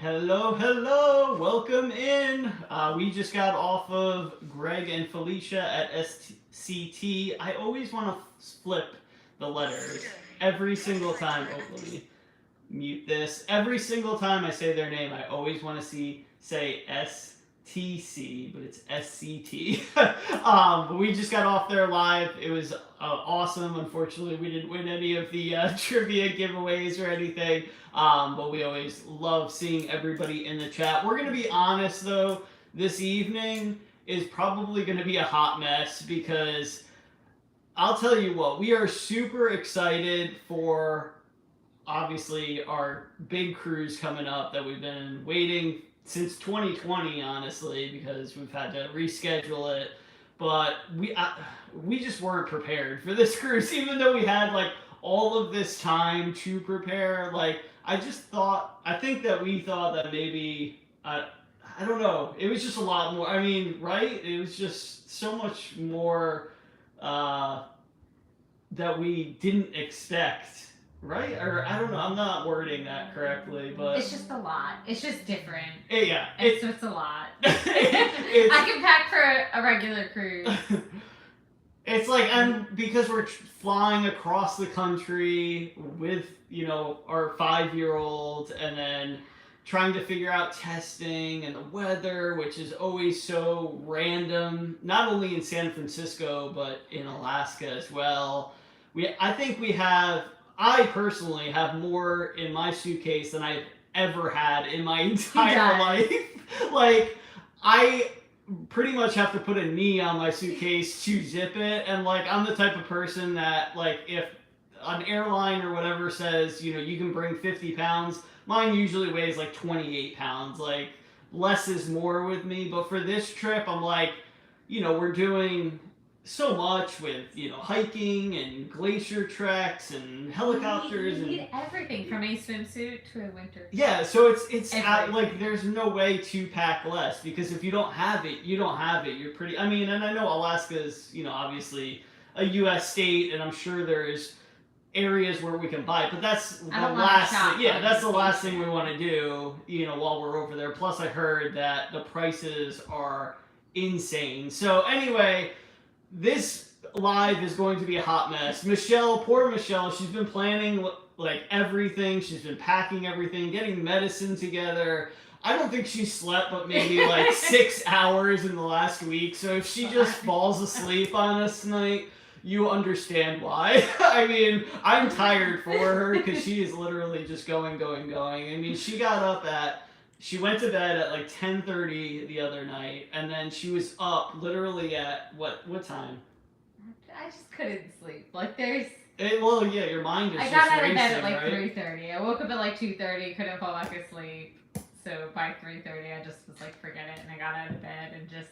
Hello, hello, welcome in. We just got off of Greg and Felicia at SCT. I always want to flip the letters every single time. Oh, let me mute this. Every single time I say their name, I always want to say STC, but it's SCT. But we just got off there live. It was awesome. Unfortunately, we didn't win any of the trivia giveaways or anything. But we always love seeing everybody in the chat. We're going to be honest, though, this evening is probably going to be a hot mess because I'll tell you what, we are super excited for obviously our big cruise coming up that we've been waiting since 2020, honestly, because we've had to reschedule it. But we just weren't prepared for this cruise, even though we had like all of this time to prepare. Like I think that we thought that maybe I don't know. It was just a lot more. I mean, right? It was just so much more that we didn't expect. Right? Or I don't know. I'm not wording that correctly, but it's just a lot. It's just different. Yeah, it's a lot. I can pack for a regular cruise. It's like, and because we're flying across the country with our 5-year-old, and then trying to figure out testing and the weather, which is always so random. Not only in San Francisco, but in Alaska as well. I personally have more in my suitcase than I've ever had in my entire life. Like, I pretty much have to put a knee on my suitcase to zip it. And, like, I'm the type of person that, like, if an airline or whatever says, you can bring 50 pounds, mine usually weighs, like, 28 pounds. Like, less is more with me. But for this trip, I'm like, we're doing so much with hiking and glacier treks and helicopters. You need everything from a swimsuit to a winter. Yeah, so it's like there's no way to pack less, because if you don't have it, you don't have it. You're pretty. I mean, and I know Alaska is obviously a U.S. state, and I'm sure there's areas where we can buy it, but that's the last thing. Yeah, that's the last thing we want to do. While we're over there. Plus, I heard that the prices are insane. So anyway. This live is going to be a hot mess. Poor Michelle, she's been planning like everything. She's been packing everything, getting medicine together. I don't think she slept but maybe like 6 hours in the last week. So if she just falls asleep on us tonight, you understand why. I mean, I'm tired for her because she is literally just going. I mean, she went to bed at like 10:30 the other night, and then she was up literally at what time? I just couldn't sleep. Like there's. Well, yeah, your mind is. I got out of bed at like 3:30. I woke up at like 2:30, couldn't fall back asleep. So by 3:30, I just was like, forget it, and I got out of bed and just.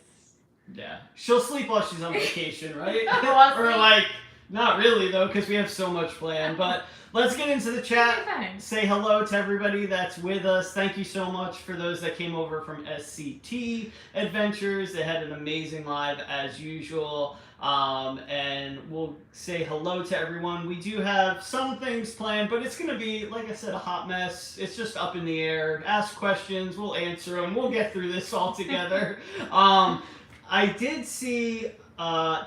Yeah, she'll sleep while she's on vacation, right? Or like. Not really, though, because we have so much planned. But let's get into the chat. Say hello to everybody that's with us. Thank you so much for those that came over from SCT Adventures. They had an amazing live, as usual. And we'll say hello to everyone. We do have some things planned, but it's going to be, like I said, a hot mess. It's just up in the air. Ask questions. We'll answer them. We'll get through this all together. I did see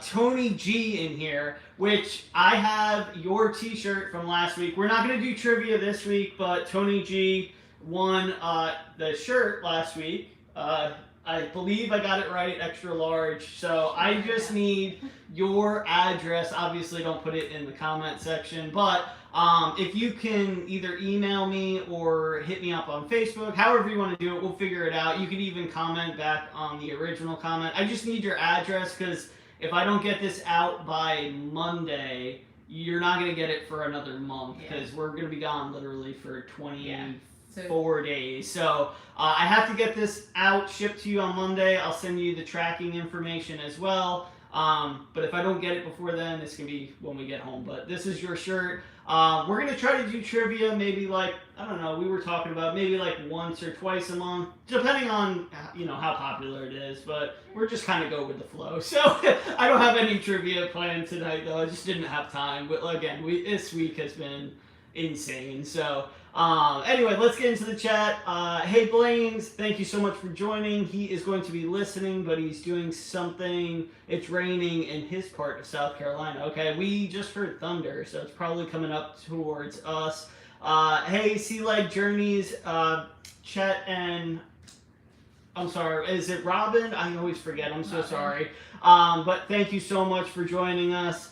Tony G in here, which I have your t-shirt from last week. We're not going to do trivia this week, but Tony G won the shirt last week. I believe I got it right, extra large. So I just need your address. Obviously, don't put it in the comment section, but if you can either email me or hit me up on Facebook, however you want to do it, we'll figure it out. You can even comment back on the original comment. I just need your address, because if I don't get this out by Monday, you're not going to get it for another month, because we're going to be gone literally for 24 days. So I have to get this out, shipped to you on Monday. I'll send you the tracking information as well. But if I don't get it before then, it's going to be when we get home. But this is your shirt. We're going to try to do trivia maybe like, I don't know, we were talking about maybe like once or twice a month, depending on, how popular it is. But we're just kind of go with the flow. So I don't have any trivia planned tonight, though. I just didn't have time. But again, this week has been insane. So anyway, let's get into the chat. Hey Blaines, thank you so much for joining. He is going to be listening, but he's doing something. It's raining in his part of South Carolina. Okay, we just heard thunder, so it's probably coming up towards us. Hey Sea Leg Journeys, Chet and I'm sorry, is it Robin? I always forget. I'm so sorry. But thank you so much for joining us.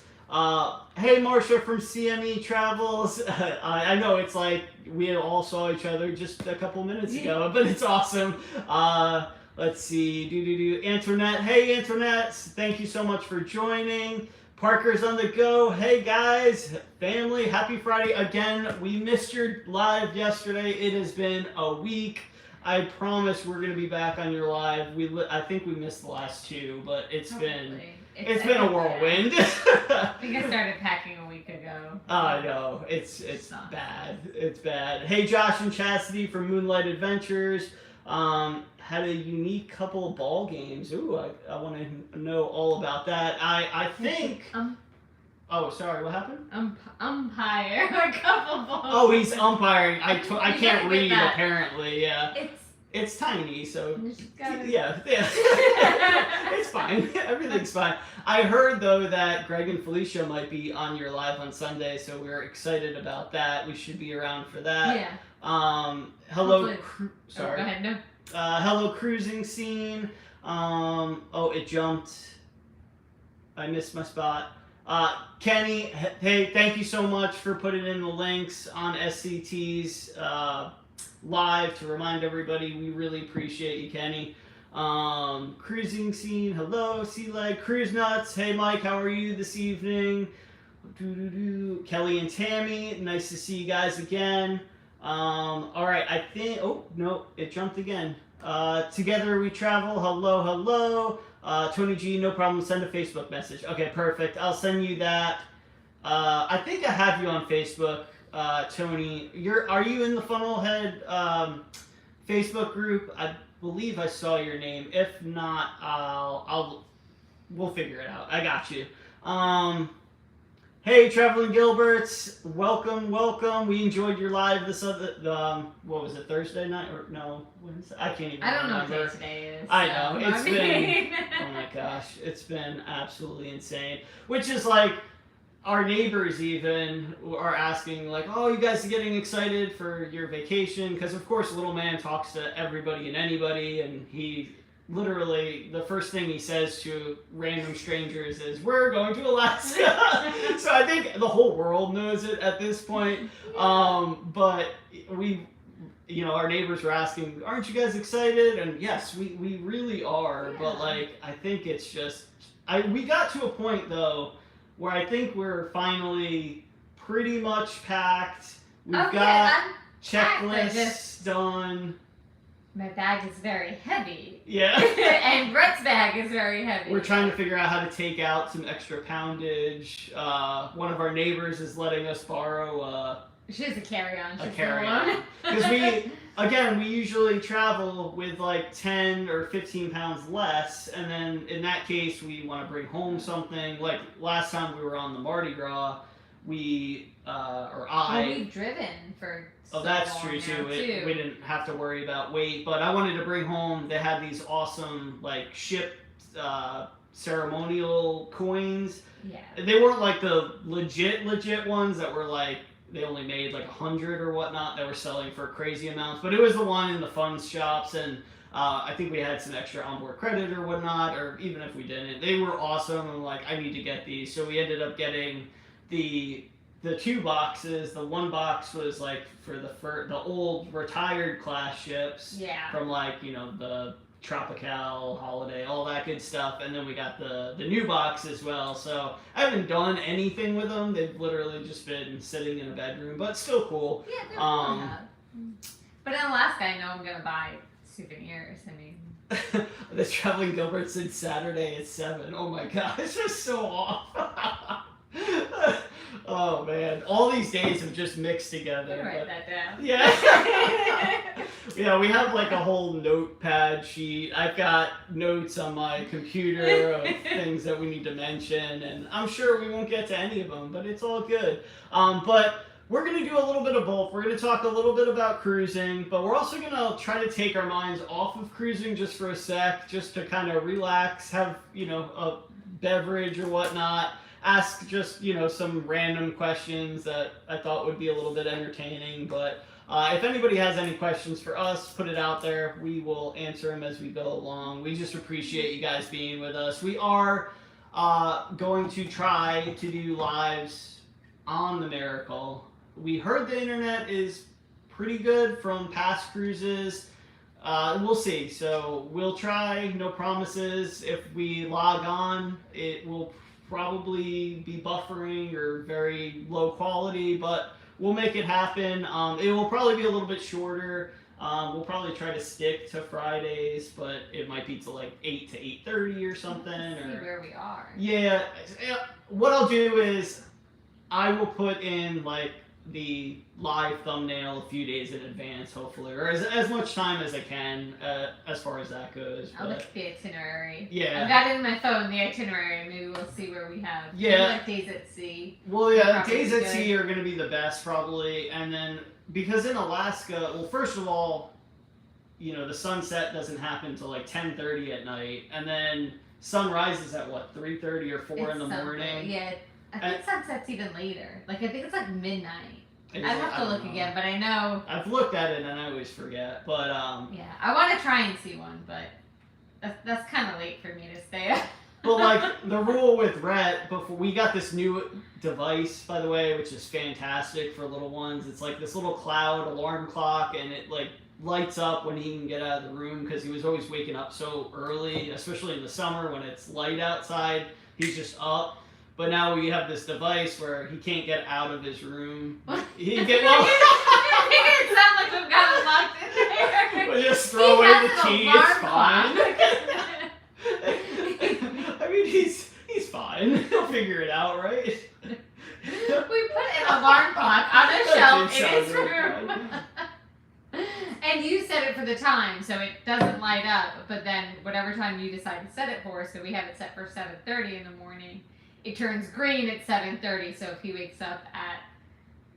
Hey Marcia from CME Travels. I know it's like we all saw each other just a couple minutes ago, but it's awesome. Let's see. Antoinette. Hey Antoinette. Thank you so much for joining. Parker's on the go. Hey guys, family, happy Friday again. We missed your live yesterday. It has been a week. I promise we're gonna be back on your live. I think we missed the last two, but it's been a whirlwind. I think I started packing a week ago. I know it's bad. It's bad. Hey Josh and Chastity from Moonlight Adventures. Had a unique couple of ball games. Ooh, I want to know all about that. I think. Oh, sorry. What happened? Umpire a couple balls. Oh, he's umpiring. I can't read apparently. Yeah. It's tiny, so yeah. It's fine. Everything's fine. I heard though that Greg and Felicia might be on your live on Sunday, so we're excited about that. We should be around for that. Yeah. Hello. Sorry. Go ahead. No. Hello, cruising scene. Oh, it jumped. I missed my spot. Kenny, hey, thank you so much for putting in the links on SCT's live to remind everybody. We really appreciate you, Kenny. Cruising scene, hello, Sea Leg, Cruise Nuts. Hey, Mike, how are you this evening? Kelly and Tammy, nice to see you guys again. All right, I think, oh, no, it jumped again. Together we travel, hello. Tony G, no problem, send a Facebook message. Okay, perfect, I'll send you that. I think I have you on Facebook, Tony. Are you in the Funnelhead Facebook group? I believe I saw your name. If not, we'll figure it out. I got you. Hey, Traveling Gilberts, welcome. We enjoyed your live this what was it, Thursday night? Or no, Wednesday? I can't even remember. I don't know what today is. I know, it's been, oh my gosh, it's been absolutely insane. Which is like, our neighbors even are asking like, oh, you guys are getting excited for your vacation? Because of course, little man talks to everybody and anybody, and he literally, the first thing he says to random strangers is, we're going to Alaska. So I think the whole world knows it at this point. But our neighbors were asking, aren't you guys excited? And yes, we really are. Yeah. But like, I think it's just, we got to a point though, where I think we're finally pretty much packed. We've got checklists done. My bag is very heavy. Yeah. And Brett's bag is very heavy. We're trying to figure out how to take out some extra poundage. One of our neighbors is letting us borrow she has a carry-on. A carry-on. Because we usually travel with like 10 or 15 pounds less, and then in that case we want to bring home something. Like last time we were on the Mardi Gras, we've driven for so that's long true too. too. We didn't have to worry about weight, but I wanted to bring home, they had these awesome like ship ceremonial coins. Yeah. They weren't like the legit ones that were like, they only made like 100 or whatnot that were selling for crazy amounts, but it was the one in the fun shops, and I think we had some extra onboard credit or whatnot, or even if we didn't, they were awesome. And like, I need to get these, so we ended up getting the 2 boxes. The 1 box was like for the old retired class ships, from like the Tropical, Holiday, all that good stuff, and then we got the new box as well. So I haven't done anything with them. They've literally just been sitting in a bedroom, but still cool. Yeah, they're cool. But in Alaska, I know I'm gonna buy souvenirs. I mean, the Traveling Gilbert said Saturday at 7. Oh my gosh, it's just so off. Oh man, all these days have just mixed together. You write that down. Yeah. Yeah, we have like a whole notepad sheet. I've got notes on my computer of things that we need to mention, and I'm sure we won't get to any of them, but it's all good. But we're going to do a little bit of both. We're going to talk a little bit about cruising, but we're also going to try to take our minds off of cruising just for a sec, just to kind of relax, have, a beverage or whatnot, ask just, some random questions that I thought would be a little bit entertaining. But if anybody has any questions for us, put it out there. We will answer them as we go along. We just appreciate you guys being with us. We are going to try to do lives on the Miracle. We heard the internet is pretty good from past cruises. We'll see. So we'll try. No promises. If we log on, it will probably be buffering or very low quality, but we'll make it happen. It will probably be a little bit shorter. We'll probably try to stick to Fridays, but it might be to like 8 to 8:30 or something. Let's see where we are. Yeah. What I'll do is I will put in like the live thumbnail a few days in advance, hopefully, or as much time as I can, as far as that goes. I'll look at the itinerary. Yeah. I've got it in my phone, the itinerary. Maybe we'll see where we have. Yeah. Like days at sea. Well, yeah, days at sea are going to be the best, probably. And then, because in Alaska, well, first of all, the sunset doesn't happen till like 10:30 at night. And then sun rises at what, 3:30 or 4 in the morning? Yeah. I think sunset's even later. Like, I think it's like midnight. I'd have to look know. Again, but I know. I've looked at it and I always forget. But, yeah, I want to try and see one, but that's kind of late for me to stay up. But, like, the rule with Rhett, before we got this new device, by the way, which is fantastic for little ones. It's like this little cloud alarm clock, and it, like, lights up when he can get out of the room because he was always waking up so early, especially in the summer when it's light outside. He's just up. But now we have this device where he can't get out of his room. He can get Make it sound like we've got him locked in there. We'll just throw away the key. It's fine. I mean, he's fine. He'll figure it out, right? We put an alarm clock on a shelf in his room. And you set it for the time, so it doesn't light up. But then whatever time you decide to set it for, so we have it set for 7:30 in the morning. It turns green at 7:30, so if he wakes up at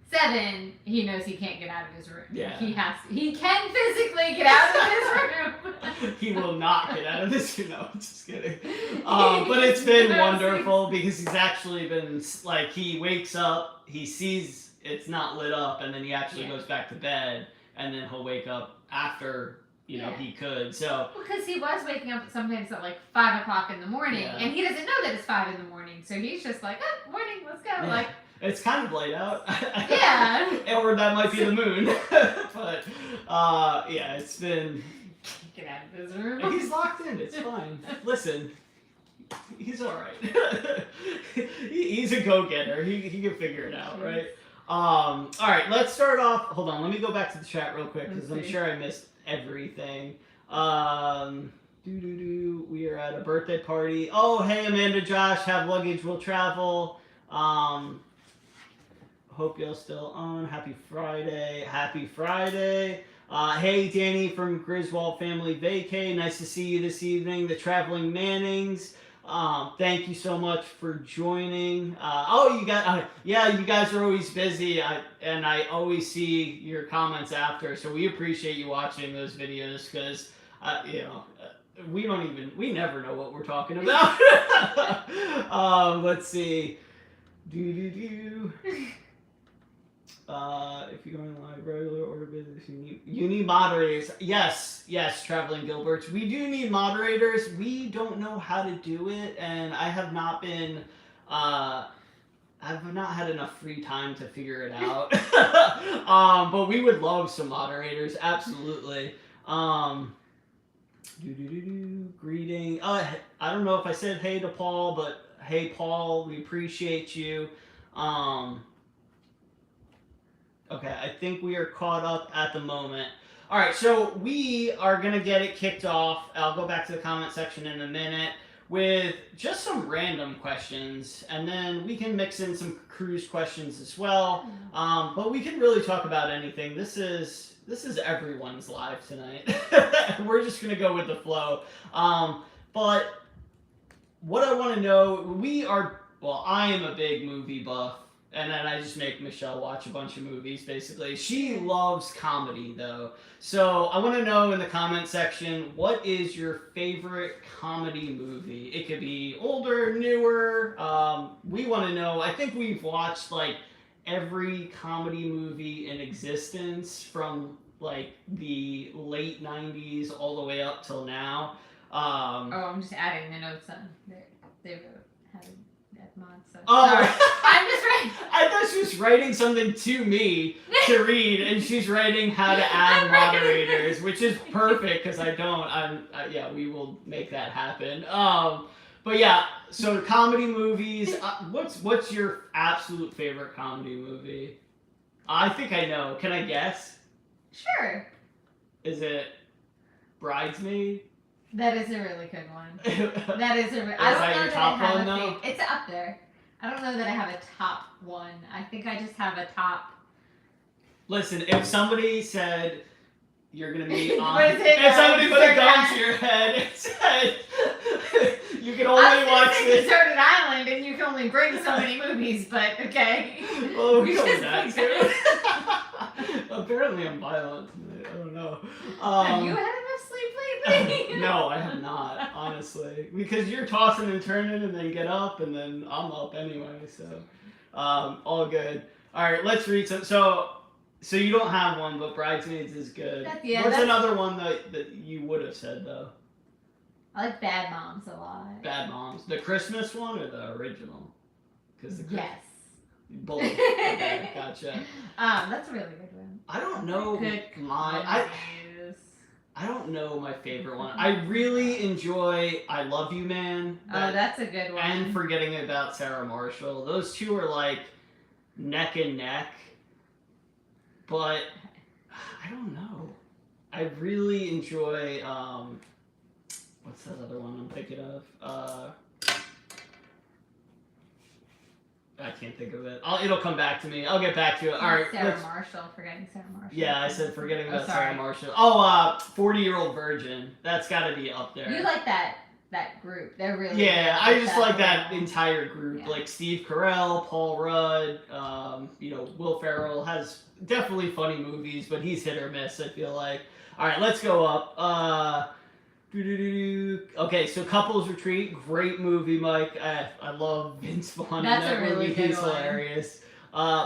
7, he knows he can't get out of his room. Yeah. He can physically get out of his room. He will not get out of this. No, just kidding. But it's been wonderful because he's actually been, like, he wakes up, he sees it's not lit up, and then he actually goes back to bed, and then he'll wake up after he could. So because he was waking up sometimes at like 5 o'clock in the morning, and he doesn't know that it's 5 in the morning, so he's just like, "Oh, morning, let's go." Yeah. Like, it's kind of light out. Yeah. Or that might be the moon. But yeah, it's been. Get out of his room. He's locked in. It's fine. Listen, he's all right. He's a go-getter. He can figure it out, right? All right, let's start off. Hold on, let me go back to the chat real quick because I'm sure I missed everything. We are at a birthday party. Oh, hey, Amanda, Josh, have luggage, will travel. Hope y'all still on. Happy Friday. Happy Friday. Hey, Danny from Griswold Family Vacay. Nice to see you this evening. The Traveling Mannings. Thank you so much for joining. You guys are always busy, and I always see your comments after, so we appreciate you watching those videos because, we never know what we're talking about. Let's see. If you're going live regular order business, you need moderators. Yes, Traveling Gilberts. We do need moderators. We don't know how to do it, and I have not been. I've not had enough free time to figure it out. But we would love some moderators, absolutely. Greeting. I don't know if I said hey to Paul, but hey, Paul, we appreciate you. Okay, I think we are caught up at the moment. All right, so we are going to get it kicked off. I'll go back to the comment section in a minute with just some random questions, and then we can mix in some cruise questions as well. But we can really talk about anything. This is everyone's live tonight. We're just going to go with the flow. But what I want to know, I am a big movie buff. And then I just make Michelle watch a bunch of movies, basically. She loves comedy, though. So I want to know in the comment section, what is your favorite comedy movie? It could be older, newer. We want to know. I think we've watched, like, every comedy movie in existence from, like, the late 90s all the way up till now. I'm just adding the notes on. They wrote how to add mods. So. Oh, sorry. I'm just writing. I thought she was writing something to me to read, and she's writing how to add moderators, which is perfect because I don't. Yeah, we will make that happen. But yeah, so comedy movies. What's your absolute favorite comedy movie? I think I know. Can I guess? Sure. Is it Bridesmaid? That is a really good one. That is a. I don't know your top one though? It's up there. I don't know that I have a top one. I think I just have a top. Listen, if somebody said you're gonna be on, if somebody put a gun to your head and said you can only watch this. Deserted Island, and you can only bring so many movies, but okay. Well, we know that too. Apparently, I'm violent tonight. I don't know. Have you had enough sleep lately? No, I have not, honestly. Because you're tossing and turning and then get up and then I'm up anyway, so all good. Alright, let's read some. So you don't have one, but Bridesmaids is good. What's another one that you would have said, though? I like Bad Moms a lot. Bad Moms. The Christmas one or the original? Yes. Both. Okay, gotcha. That's a really good one. I don't know I don't know my favorite one. I really enjoy I Love You Man. That's a good one. And Forgetting About Sarah Marshall. Those two are like neck and neck. But I don't know. I really enjoy what's that other one I'm thinking of? I can't think of it. It'll come back to me. I'll get back to it. All right. Sarah Marshall. Forgetting Sarah Marshall. Yeah, I said Forgetting About Sarah Marshall. Oh, 40-Year-Old Virgin. That's got to be up there. You like that group? They're really. Yeah, I just like that entire group. Yeah. Like Steve Carell, Paul Rudd. Will Ferrell has definitely funny movies, but he's hit or miss. I feel like. All right, let's go up. Okay, so Couples Retreat, great movie, Mike. I love Vince Vaughn. That's in that a really movie. good He's one. Hilarious.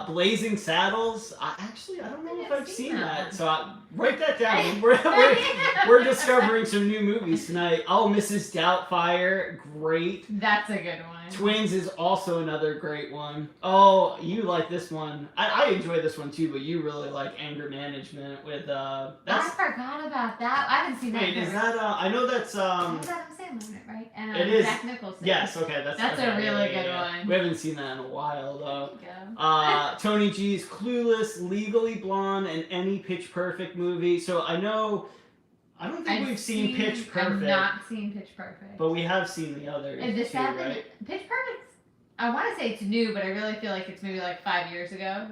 Blazing Saddles. I don't know if I've seen that. So write that down. We're discovering some new movies tonight. Oh, Mrs. Doubtfire, great. That's a good one. Twins is also another great one. Oh, you like this one. I enjoy this one too, but you really like Anger Management with I forgot about that. I haven't seen that. Wait, is that I know that's Adam Sandler, right? And it is. Jack Nicholson. Yes, okay, that's a really good one. We haven't seen that in a while though. Tony G's Clueless, Legally Blonde, and any Pitch Perfect movie. So I don't think we've seen Pitch Perfect. I've not seen Pitch Perfect. But we have seen the others too, right? Pitch Perfect, I want to say it's new, but I really feel like it's maybe like 5 years ago.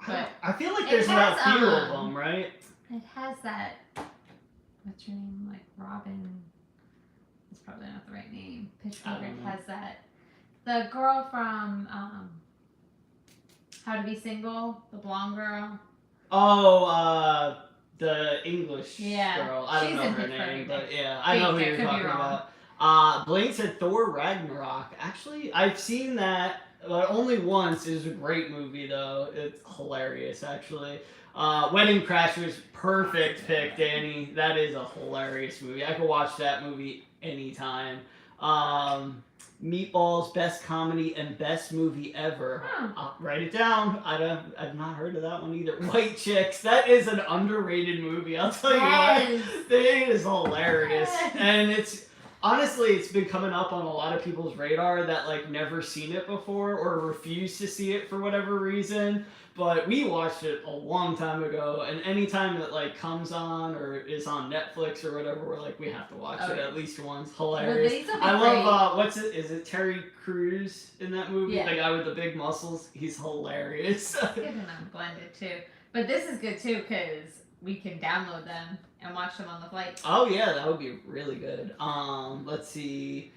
But I feel like there's a few of them, right? It has that, what's her name? Like Robin. That's probably not the right name. Pitch Perfect has that. The girl from How to Be Single, the blonde girl. Oh, the English girl. I don't know her name, Perfect. but yeah, I know who you're talking about. Blaine said Thor Ragnarok. Actually, I've seen that, but only once. It was a great movie, though. It's hilarious, actually. Wedding Crashers, perfect pick, Danny. That is a hilarious movie. I could watch that movie anytime. Meatballs, best comedy and best movie ever. Write it down. I've not heard of that one either. White Chicks. That is an underrated movie. I'll tell you what. It is hilarious, and it's been coming up on a lot of people's radar that like never seen it before or refuse to see it for whatever reason. But we watched it a long time ago, and anytime that like comes on or is on Netflix or whatever, we're like, we have to watch it at least once. Hilarious. I love is it Terry Crews in that movie? Yeah. The guy with the big muscles. He's hilarious. Good and blended too. But this is good too because we can download them and watch them on the flight. Oh yeah, that would be really good. Let's see.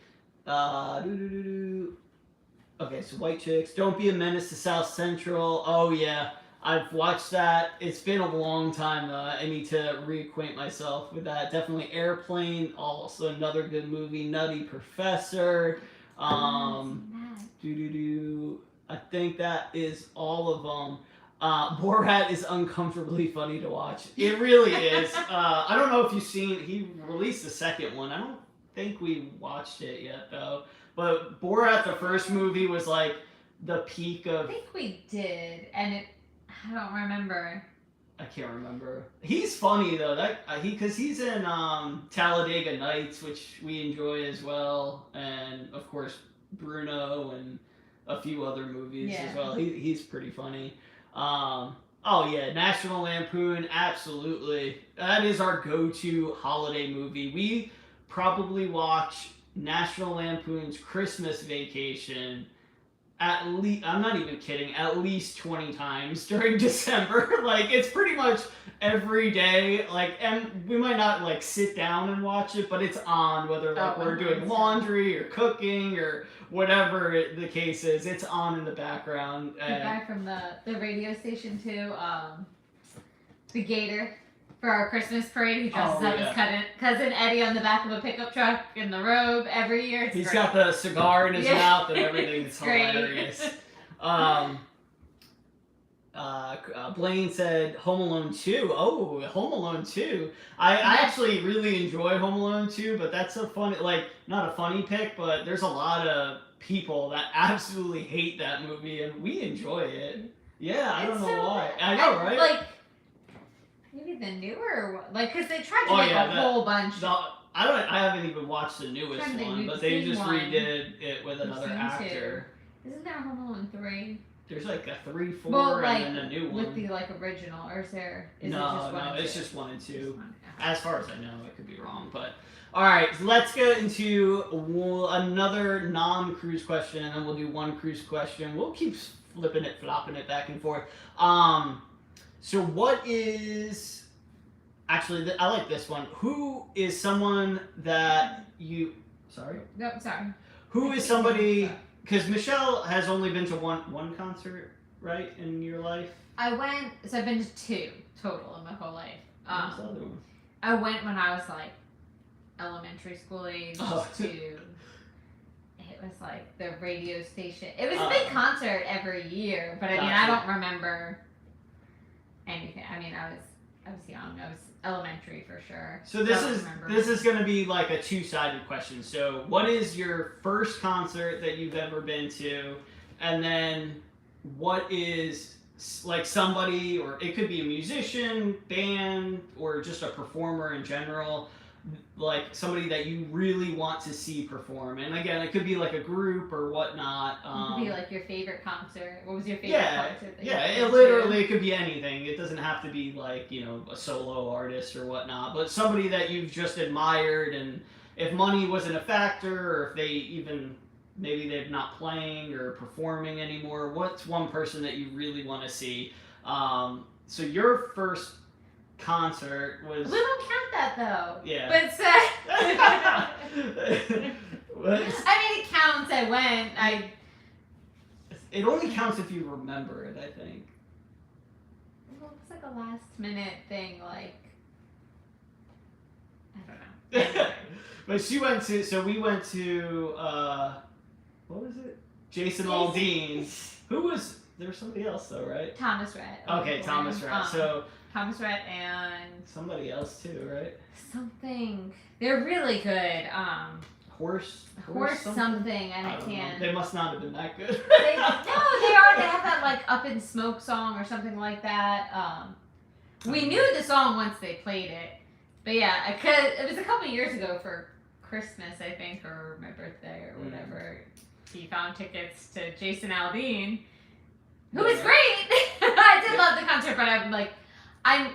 Okay, so White Chicks. Don't Be a Menace to South Central. Oh, yeah. I've watched that. It's been a long time, though. I need to reacquaint myself with that. Definitely Airplane. Also another good movie. Nutty Professor. Do do do. I think that is all of them. Borat is uncomfortably funny to watch. It really is. I don't know if you've seen. He released the second one. I don't think we watched it yet, though. But Borat, the first movie, was like the peak of. I think we did, and I don't remember. I can't remember. He's funny though. Because he's in Talladega Nights, which we enjoy as well, and of course Bruno and a few other movies as well. He's pretty funny. Oh yeah, National Lampoon, absolutely. That is our go-to holiday movie. We probably watch National Lampoon's Christmas Vacation at least, I'm not even kidding, at least 20 times during December. Like, it's pretty much every day. Like, and we might not like sit down and watch it, but it's on, whether like we're doing laundry or cooking or whatever the case is. It's on in the background. The guy from the radio station too, the Gator. For our Christmas parade, he dresses up as cousin Eddie on the back of a pickup truck in the robe every year. He's got the cigar in his mouth and everything. It's hilarious. Blaine said Home Alone 2. Oh, Home Alone 2. I actually really enjoy Home Alone 2, but that's a funny, like, not a funny pick, but there's a lot of people that absolutely hate that movie, and we enjoy it. Yeah, I don't know why. I know, right? Like, maybe the newer one, like, because they tried to make a whole bunch. I haven't even watched the newest one, but they just redid it with another actor. Isn't there a Home Alone 3? There's like a 3, 4, and then a new one. With the like original, or is there? It's just 1 and 2. As far as I know, I could be wrong, but all right. Let's get into another non-cruise question, and then we'll do one cruise question. We'll keep flopping it back and forth. So what is, actually, I like this one. Who is someone that you, sorry? No, sorry. Who is somebody, because Michelle has only been to one concert, right, in your life? I've been to 2 total in my whole life. What's the other one? I went when I was like elementary school age to, it was like the radio station. It was a big concert every year, but I mean, I don't remember anything. I mean, I was young. I was elementary for sure. So this is going to be like a two-sided question. So what is your first concert that you've ever been to, and then what is like somebody, or it could be a musician, band, or just a performer in general, like somebody that you really want to see perform. And again, it could be like a group or whatnot. It could be like your favorite concert. What was your favorite concert? It could be anything. It doesn't have to be like, you know, a solo artist or whatnot, but somebody that you've just admired, and if money wasn't a factor, or if they even, maybe they're not playing or performing anymore, what's one person that you really want to see? So your first concert was... We don't count that though. Yeah. But I mean, it counts. I went. It only counts if you remember it, I think. Well, it's like a last minute thing, like, I don't know. But she went to, so we went to, what was it? Jason Aldean. Who was, there was somebody else though, right? Thomas Rhett. Okay, Thomas Rhett. So Thomas Rhett and somebody else too, right? Something. They're really good. Horse something, and I can't. Know. They must not have been that good. They are. They have that like Up in Smoke song or something like that. We knew the song once they played it, but yeah, it was a couple years ago for Christmas, I think, or my birthday or whatever. He found tickets to Jason Aldean, who was great. I did love the concert, but I'm like, I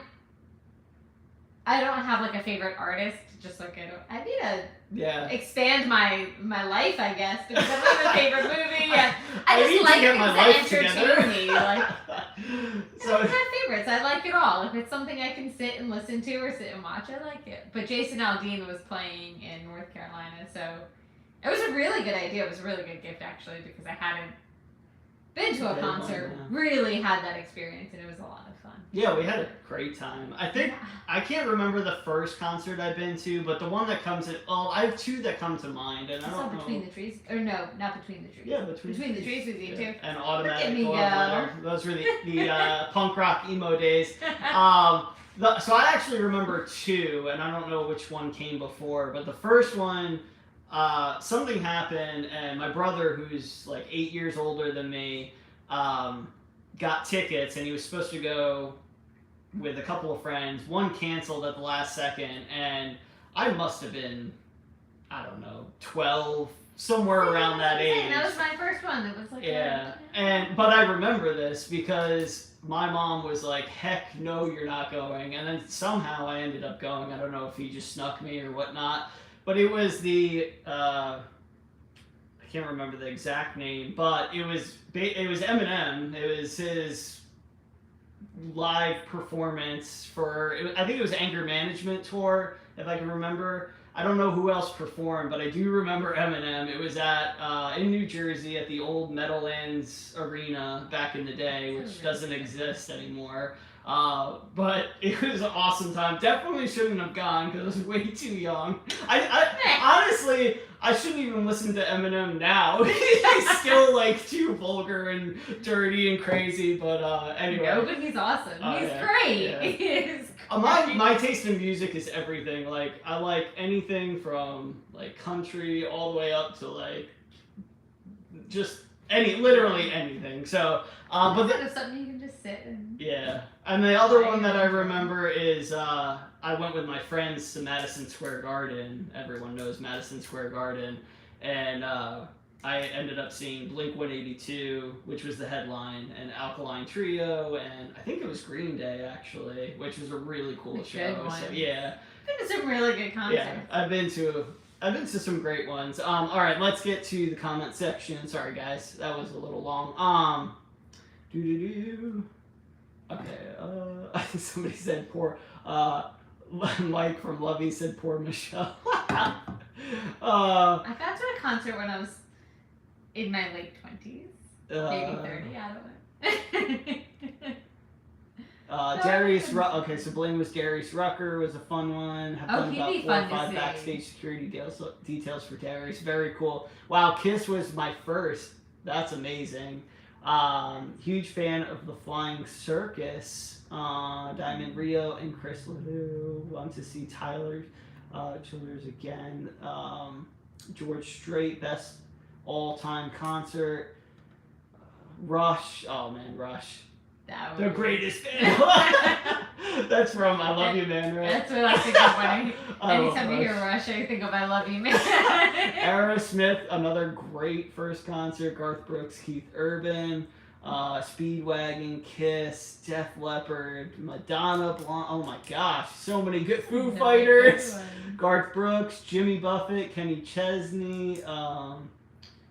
don't have like a favorite artist. Just like I need to expand my life, I guess, because I don't have a favorite movie. And I just like things that entertain me. Like, so I don't have favorites. I like it all. If it's something I can sit and listen to or sit and watch, I like it. But Jason Aldean was playing in North Carolina, so It was a really good idea. It was a really good gift, actually, because I hadn't been to a concert, really had that experience, and it was a lot of fun. Yeah, we had a great time. I think, I can't remember the first concert I've been to, but the one that comes I have two that come to mind, and I don't know. Between the Trees? Or no, not Between the Trees. Yeah, Between the Trees with you, too. And Automatic Love Letter. Those were the punk rock emo days. So I actually remember two, and I don't know which one came before, but the first one, something happened, and my brother, who's like 8 years older than me, got tickets, and he was supposed to go with a couple of friends. One canceled at the last second, and I must have been, I don't know, 12, somewhere around that age. That was my first one. That was like but I remember this because my mom was like, heck no, you're not going. And then somehow I ended up going. I don't know if he just snuck me or whatnot. But it was I can't remember the exact name, but it was Eminem. It was his live performance I think it was Anger Management Tour, if I can remember. I don't know who else performed, but I do remember Eminem. It was in New Jersey at the old Meadowlands Arena back in the day, which doesn't exist anymore. But it was an awesome time. Definitely shouldn't have gone because I was way too young. I honestly, I shouldn't even listen to Eminem now. He's still like too vulgar and dirty and crazy. But anyway. No, but he's awesome. He's great. Yeah. He is. My taste in music is everything. Like I like anything from like country all the way up to like just literally anything. So, but it's something you can just sit and. Yeah, and the other one that I remember is I went with my friends to Madison Square Garden. Everyone knows Madison Square Garden, and I ended up seeing Blink-182, which was the headline, and Alkaline Trio, and I think it was Green Day actually, which was a really cool show. So, yeah, I've been to some really good concerts. Yeah, I've been to some great ones. All right, let's get to the comment section. Sorry guys, that was a little long. Okay, somebody said poor, Mike from Lovey said poor Michelle. I got to a concert when I was in my late 20s, maybe 30, I don't know. Darius okay, so Blaine was Darius Rucker, was a fun one. Have done about 4 or 5 backstage security details for Darius. Very cool. Wow, Kiss was my first. That's amazing. Huge fan of the Flying Circus. Diamond Rio and Chris LeDoux. Want to see Tyler Childers again. George Strait, best all-time concert. Rush. Oh man, Rush. The greatest band. That's from I Love You Man, right? That's what I think of when anytime you hear Rush, I think of I Love You Man. Aerosmith, another great first concert. Garth Brooks, Keith Urban, Speedwagon, Kiss, Def Leppard, Madonna, Blonde. Oh my gosh, so many good. Foo Fighters, Garth Brooks, Jimmy Buffett, Kenny Chesney,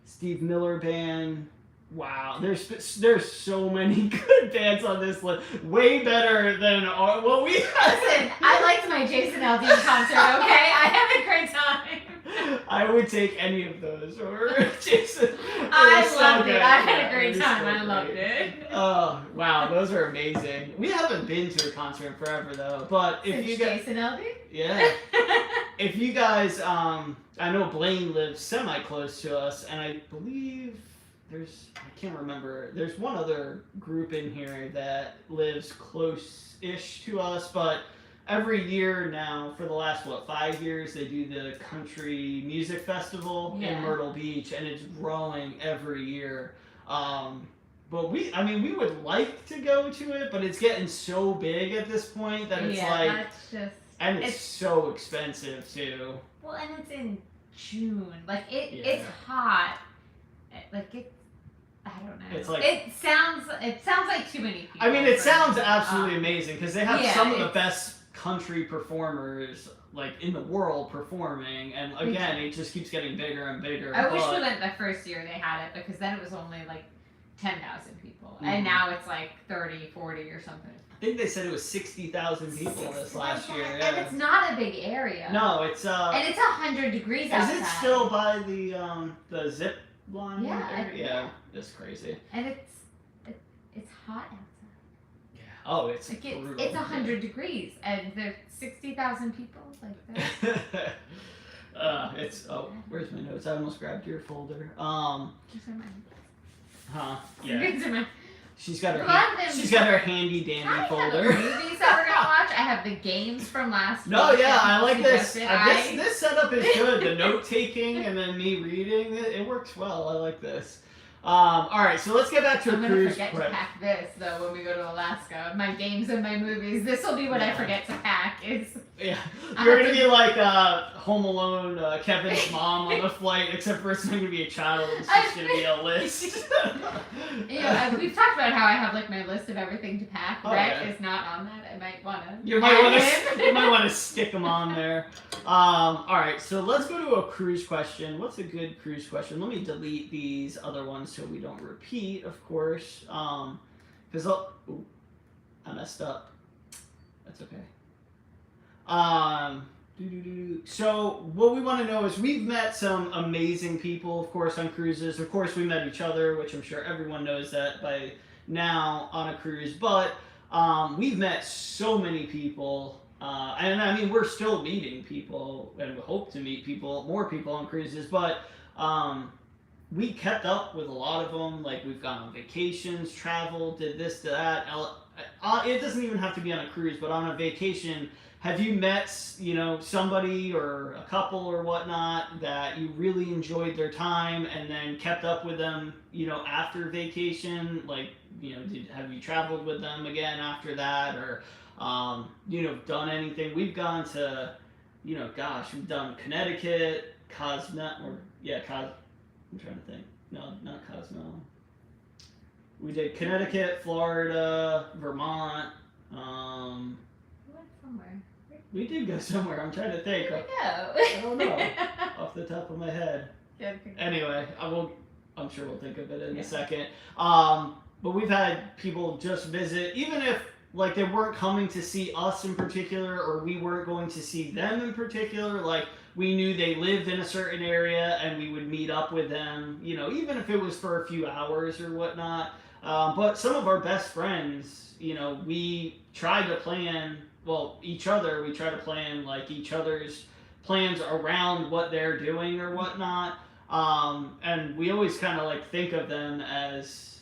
Steve Miller Band. Wow, there's so many good bands on this list. Way better than what we had. Listen, I liked my Jason Aldean concert, okay? I had a great time. I would take any of those over Jason. I loved it. I had a great time. I loved it. Oh, wow, those are amazing. We haven't been to a concert in forever, though. But if you guys... Jason Aldean? Yeah. If you guys... I know Blaine lives semi-close to us, and I believe... I can't remember, there's one other group in here that lives close-ish to us, but every year now, for the last, 5 years, they do the Country Music Festival in Myrtle Beach, and it's growing every year. But we would like to go to it, but it's getting so big at this point that it's and it's so expensive, too. Well, and it's in June. Like, it's hot. Like, I don't know. It's like, it sounds like too many people. I mean, it sounds absolutely amazing because they have some of the best country performers like in the world performing, and again, it just keeps getting bigger and bigger. I wish we went the first year they had it because then it was only like 10,000 people, and now it's like 30, 40 or something. think they said it was 60,000 people this last year. Yeah. And it's not a big area. No, it's and it's 100 degrees outside. Is it still by the zip line? Yeah. Yeah, it's crazy. And it's hot outside. Yeah. Oh, it's like brutal. it's 100 degrees, and there's 60,000 people. Like that. It's where's my notes? I almost grabbed your folder. Yeah. She's got her handy dandy folder. I have the movies that we're gonna watch. I have the games from last week. No, yeah, I like this. This setup is good. The note taking and then me reading it works well. I like this. All right, so let's get back to I'm the gonna cruise. forget to pack this though when we go to Alaska. My games and my movies. This will be what I forget to pack. Yeah, you're gonna be like Home Alone, Kevin's mom on the flight, except for it's not gonna be a child. It's just gonna be a list. We've talked about how I have like my list of everything to pack. Oh, Rhett is not on that. I might wanna. You might want to stick them on there. All right, so let's go to a cruise question. What's a good cruise question? Let me delete these other ones so we don't repeat, of course. Because I messed up. That's okay. So what we want to know is we've met some amazing people, of course, on cruises. Of course, we met each other, which I'm sure everyone knows that by now on a cruise. But we've met so many people. And I mean, we're still meeting people and we hope to meet more people on cruises. But we kept up with a lot of them. Like, we've gone on vacations, traveled, did this, did that. It doesn't even have to be on a cruise, but on a vacation. Have you met, somebody or a couple or whatnot that you really enjoyed their time and then kept up with them, after vacation? Like, have you traveled with them again after that, or, done anything? We've gone to, we've done Connecticut, I'm trying to think. No, not Cosmo. We did Connecticut, Florida, Vermont. We went somewhere. We did go somewhere. I'm trying to think. Where did we go? I don't know. Off the top of my head. Anyway, I'm sure we'll think of it in a second. But we've had people just visit, even if like they weren't coming to see us in particular, or we weren't going to see them in particular. Like, we knew they lived in a certain area and we would meet up with them, even if it was for a few hours or whatnot. But some of our best friends, we tried to plan, each other, we try to plan like each other's plans around what they're doing or whatnot. And we always kind of like think of them as,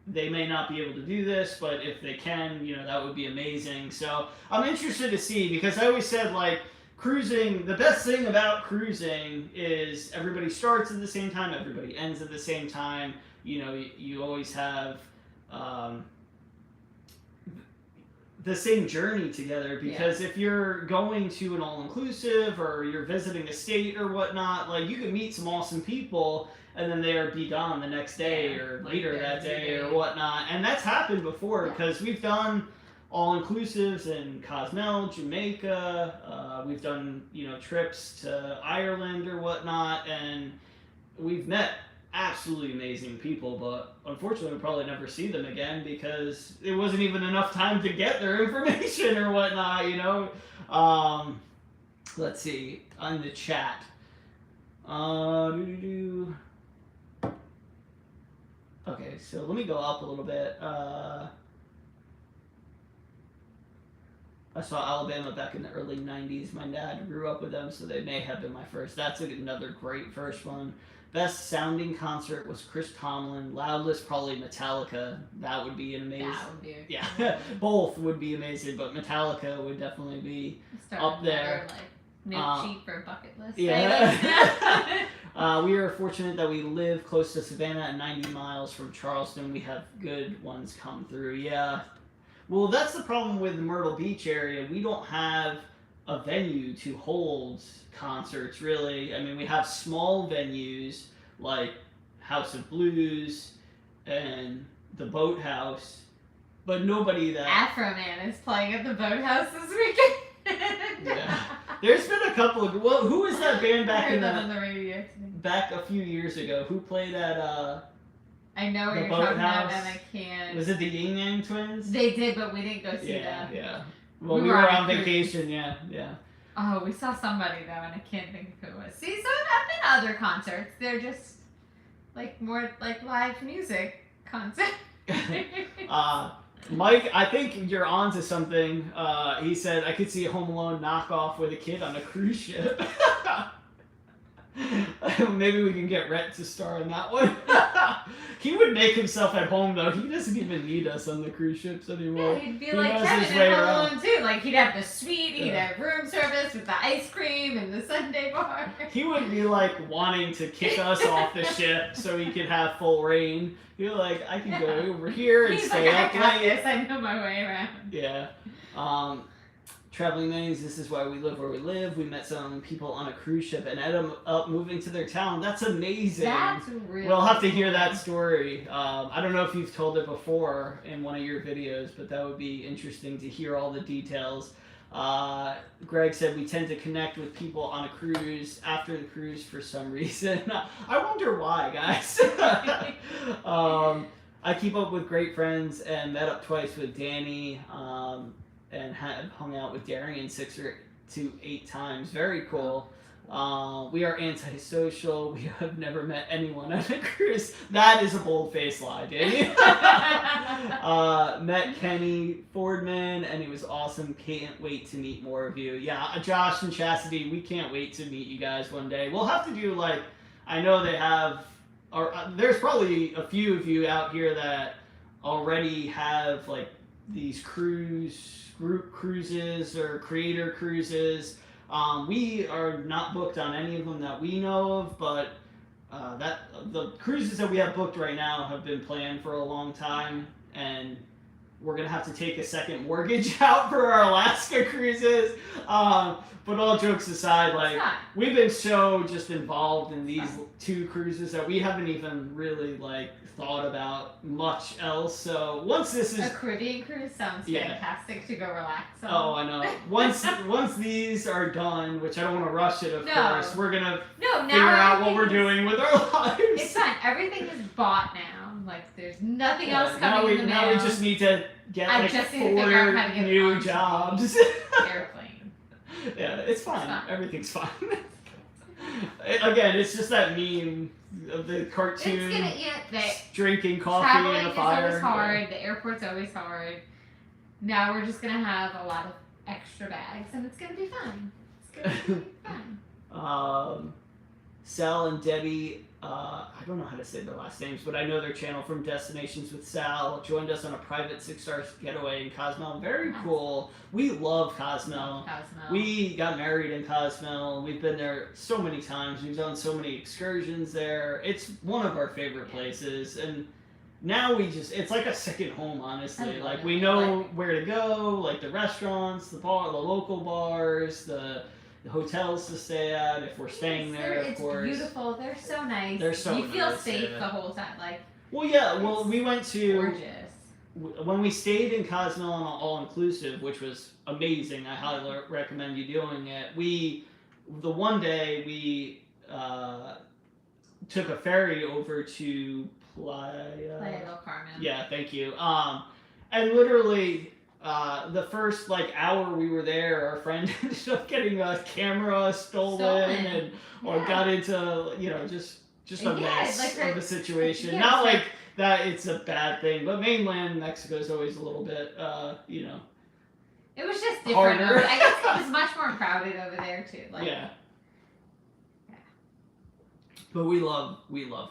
they may not be able to do this, but if they can, that would be amazing. So I'm interested to see, because I always said, like, cruising, the best thing about cruising is everybody starts at the same time, everybody ends at the same time. You always have the same journey together, because if you're going to an all-inclusive or you're visiting a state or whatnot, like, you can meet some awesome people and then they'll be gone the next day or later that day or whatnot. And that's happened before, because we've done all-inclusives in Cozumel, Jamaica. We've done, trips to Ireland or whatnot, and we've met absolutely amazing people, but unfortunately we'll probably never see them again because it wasn't even enough time to get their information or whatnot, Let's see, on the chat. Okay, so let me go up a little bit. I saw Alabama back in the early 90s. My dad grew up with them, so they may have been my first. That's another great first one. Best sounding concert was Chris Tomlin. Loudest, probably Metallica. That would be an amazing. That would be both would be amazing, but Metallica would definitely be up there. No cheap for a bucket list. Yeah. We are fortunate that we live close to Savannah and 90 miles from Charleston. We have good ones come through. Yeah. Well, that's the problem with the Myrtle Beach area. We don't have a venue to hold concerts, really. I mean, we have small venues like House of Blues and the Boathouse, but nobody that... Afro Man is playing at the Boathouse this weekend. Yeah. There's been a couple of... Well, who was that band back on the radio today. back a few years ago? Who played at I know what The you're talking about, boathouse. and I can't. Was it the Yin Yang twins? They did, but we didn't go see Yeah, them. yeah. Well, we were on vacation, yeah. Oh, we saw somebody though, and I can't think of who it was. See, so I've been to other concerts. They're just like more like live music concerts. Mike, I think you're onto something. He said, I could see a Home Alone knockoff with a kid on a cruise ship. Maybe we can get Rhett to star in that one. He would make himself at home, though. He doesn't even need us on the cruise ships anymore. Yeah, he'd be He like knows Kevin his way in Home around. Alone too. Like he'd have the suite, he'd Yeah. have room service with the ice cream and the sundae bar. He would be like wanting to kick us off the ship so he could have full reign. He'd be like, I can go over here and He's stay like, up I got late. this. I know my way around. Yeah. Traveling Nannies, this is why we live where we live. We met some people on a cruise ship and ended up moving to their town. That's amazing. That's really We'll have to hear that cool. story. I don't know if you've told it before in one of your videos, but that would be interesting to hear all the details. Greg said we tend to connect with people on a cruise after the cruise for some reason. I wonder why, guys. I keep up with great friends and met up twice with Danny. And have hung out with Darian 6 to 8 times. Very cool. We are antisocial. We have never met anyone on a cruise. That is a bold-faced lie, Danny. Met Kenny Fordman, and he was awesome. Can't wait to meet more of you. Yeah, Josh and Chastity, we can't wait to meet you guys one day. We'll have to do, like, I know they have, or there's probably a few of you out here that already have, like, these group cruises or creator cruises. We are not booked on any of them that we know of, but the cruises that we have booked right now have been planned for a long time, and we're gonna have to take a second mortgage out for our Alaska cruises. But all jokes aside, like we've been so just involved in these 2 cruises that we haven't even really like thought about much else. So once this is a Caribbean cruise sounds fantastic to go relax on. Oh, I know. Once these are done, which I don't want to rush it, of course, we're gonna figure out what we're doing with our lives. It's fine. Everything is bought now. Like there's nothing else coming in the mail. Now we just need to get like 4 new jobs. Airplane. Yeah, it's fine. Everything's fine. Again, it's just that meme of the cartoon drinking coffee in a fire. Traveling is always hard. The airport's always hard. Now we're just gonna have a lot of extra bags, and it's gonna be fun. It's gonna be fun. Sal and Debbie, I don't know how to say their last names, but I know their channel from Destinations with Sal, joined us on a private 6-star getaway in Cozumel. Very cool. We love Cozumel. We got married in Cozumel. We've been there so many times. We've done so many excursions there. It's one of our favorite places. And now it's like a second home, honestly. Like we know where to go, like the restaurants, the local bars, the hotels to stay at if we're staying there, of course. It's beautiful. They're so nice. They're so nice. You feel nice, safe the whole time. Like. Well, yeah. Well, we went to. Gorgeous. When we stayed in Cozumel on all-inclusive, which was amazing, I highly recommend you doing it. The one day we took a ferry over to Playa del Carmen. Yeah, thank you. And literally. The first hour we were there, our friend ended up getting a camera stolen. And got into just a mess of a situation. Not like that it's a bad thing, but mainland Mexico is always a little bit It was just different. Harder. I guess it was much more crowded over there too. Yeah. But we love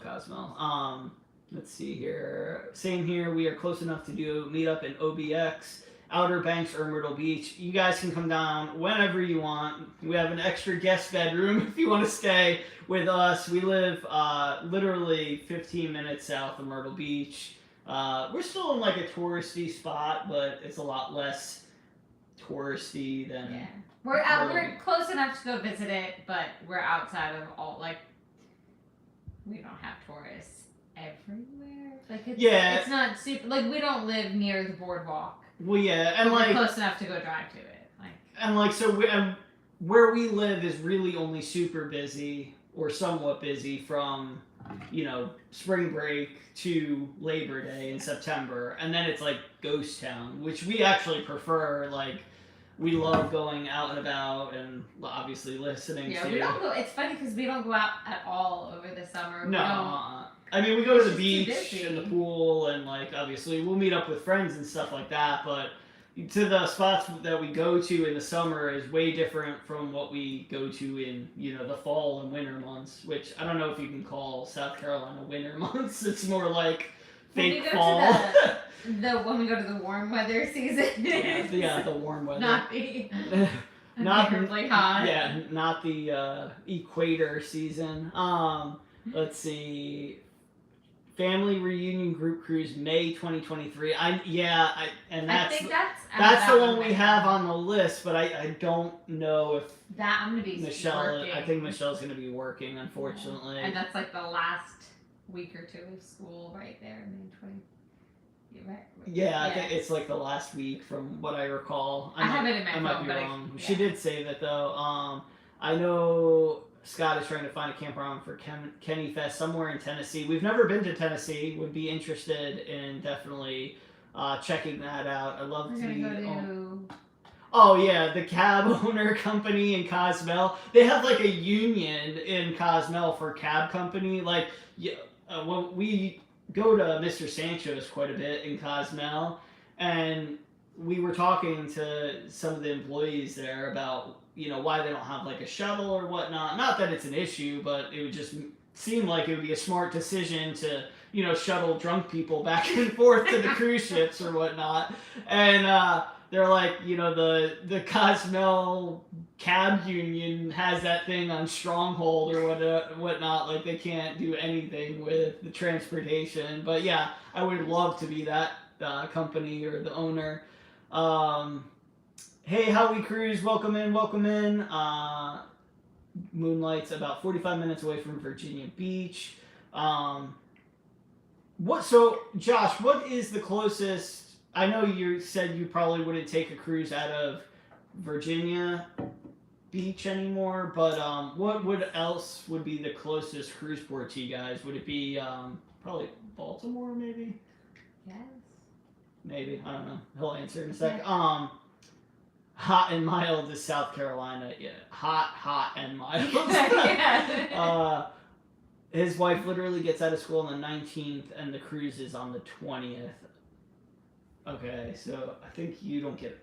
Cozumel. Let's see here. Same here. We are close enough to do a meetup in OBX. Outer Banks or Myrtle Beach. You guys can come down whenever you want. We have an extra guest bedroom if you want to stay with us. We live literally 15 minutes south of Myrtle Beach. We're still in a touristy spot, but it's a lot less touristy than... Yeah. We're close enough to go visit it, but we're outside of all, we don't have tourists everywhere. It's not super... we don't live near the boardwalk. Well, yeah, and we're close enough to go drive to it. Where we live is really only super busy or somewhat busy from spring break to Labor Day in September, and then it's like ghost town, which we actually prefer. Like, we love going out and about and obviously listening to. We don't go. It's funny because we don't go out at all over the summer. No, I mean, we go to the beach and the pool, and like obviously we'll meet up with friends and stuff like that. But to the spots that we go to in the summer is way different from what we go to in the fall and winter months. Which I don't know if you can call South Carolina winter months. It's more like fake fall. When we go to the warm weather season. yeah, the warm weather. Not the not terribly hot. Yeah, not the equator season. Let's see. Family reunion group cruise May 2023. I think that's the one we have on the list, but I don't know if that I'm gonna be Michelle. working. I think Michelle's gonna be working, unfortunately. And that's like the last week or two of school right there, May 20. Right. Yeah, I think it's like the last week from what I recall. I have it in my phone, might be but wrong. She did say that though. I know Scott is trying to find a campground for Kenny Fest somewhere in Tennessee. We've never been to Tennessee. Would be interested in definitely checking that out. I'd love to be. Oh yeah, the cab owner company in Cozumel. They have like a union in Cozumel for cab company. Like, when we go to Mr. Sancho's quite a bit in Cozumel, and we were talking to some of the employees there about why they don't have like a shuttle or whatnot. Not that it's an issue, but it would just seem like it would be a smart decision to shuttle drunk people back and forth to the cruise ships or whatnot. And they're like, the Cozumel cab union has that thing on Stronghold or whatnot. Like, they can't do anything with the transportation. But yeah, I would love to be that company or the owner. Hey, How We Cruise, welcome in. Moonlight's about 45 minutes away from Virginia Beach. So Josh, what is the closest? I know you said you probably wouldn't take a cruise out of Virginia Beach anymore, but what else would be the closest cruise port to you guys? Would it be probably Baltimore, maybe? Yes. Maybe, I don't know. He'll answer in a sec. Yeah. Hot and mild is South Carolina. Yeah, hot and mild. His wife literally gets out of school on the 19th, and the cruise is on the 20th. Okay, so I think you don't get.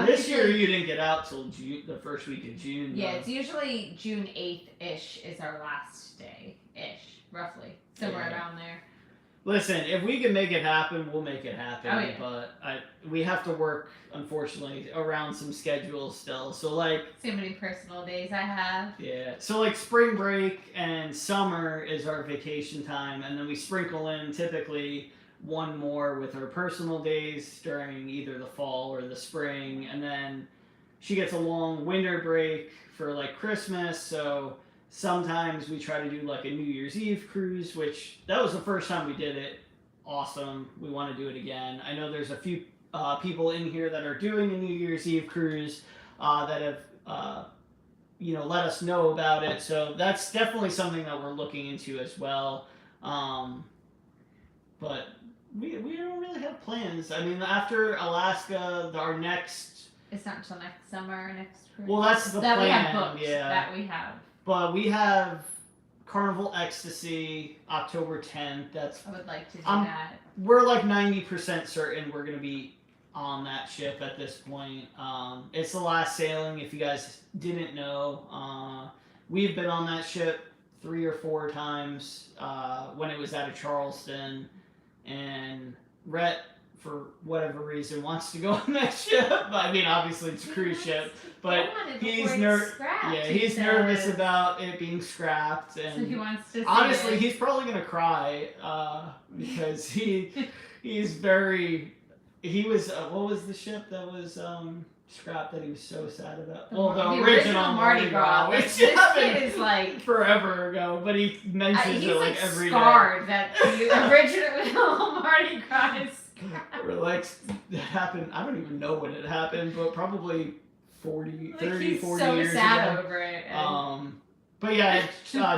This year you didn't get out till June, the first week of June. Yeah, it's usually June 8th-ish is our last day-ish, roughly. Somewhere around there. Listen, if we can make it happen, we'll make it happen. Oh, yeah. But we have to work, unfortunately, around some schedules still. So, like... So many personal days I have. Yeah. So, like, spring break and summer is our vacation time. And then we sprinkle in, typically, one more with her personal days during either the fall or the spring. And then she gets a long winter break for, like, Christmas. So... sometimes we try to do like a New Year's Eve cruise, which that was the first time we did it. Awesome. We want to do it again. I know there's a few people in here that are doing a New Year's Eve cruise that have, let us know about it. So that's definitely something that we're looking into as well. But we don't really have plans. I mean, after Alaska, our next... It's not until next summer, next cruise. Well, that's the plan. That we have booked. Yeah. That we have. But we have Carnival Ecstasy, October 10th. I would like to do that. We're like 90% certain we're going to be on that ship at this point. It's the last sailing, if you guys didn't know. We've been on that ship 3 or 4 times when it was out of Charleston. And Rhett, for whatever reason, wants to go on that ship. I mean, obviously it's a cruise ship, but he's nervous about it being scrapped, and so he wants to. Honestly, he's probably gonna cry because he's very. He was what was the ship that was scrapped that he was so sad about? The original Mardi Gras, which this kid is like forever ago, but he mentions it like every day. He's scarred that the original Mardi Gras is. Or like, it happened, I don't even know when it happened, but probably 30, 40 years ago. He's so sad over it. But yeah,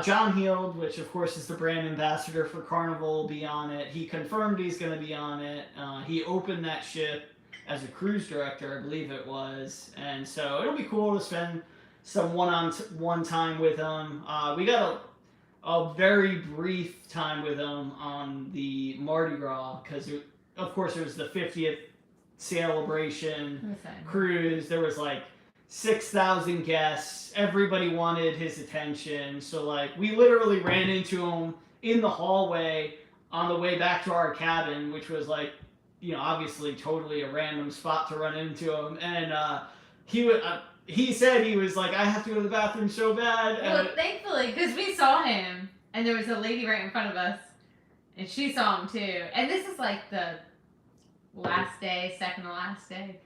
John Heald, which of course is the brand ambassador for Carnival, will be on it. He confirmed he's going to be on it. He opened that ship as a cruise director, I believe it was. And so it'll be cool to spend some one-on-one time with him. We got a very brief time with him on the Mardi Gras because, of course, it was the 50th celebration cruise. There was like 6,000 guests. Everybody wanted his attention. So, like, we literally ran into him in the hallway on the way back to our cabin, which was like, obviously totally a random spot to run into him. And he said he was like, I have to go to the bathroom so bad. Well, thankfully, because we saw him, and there was a lady right in front of us, and she saw him too. And this is like the last day, second to last day.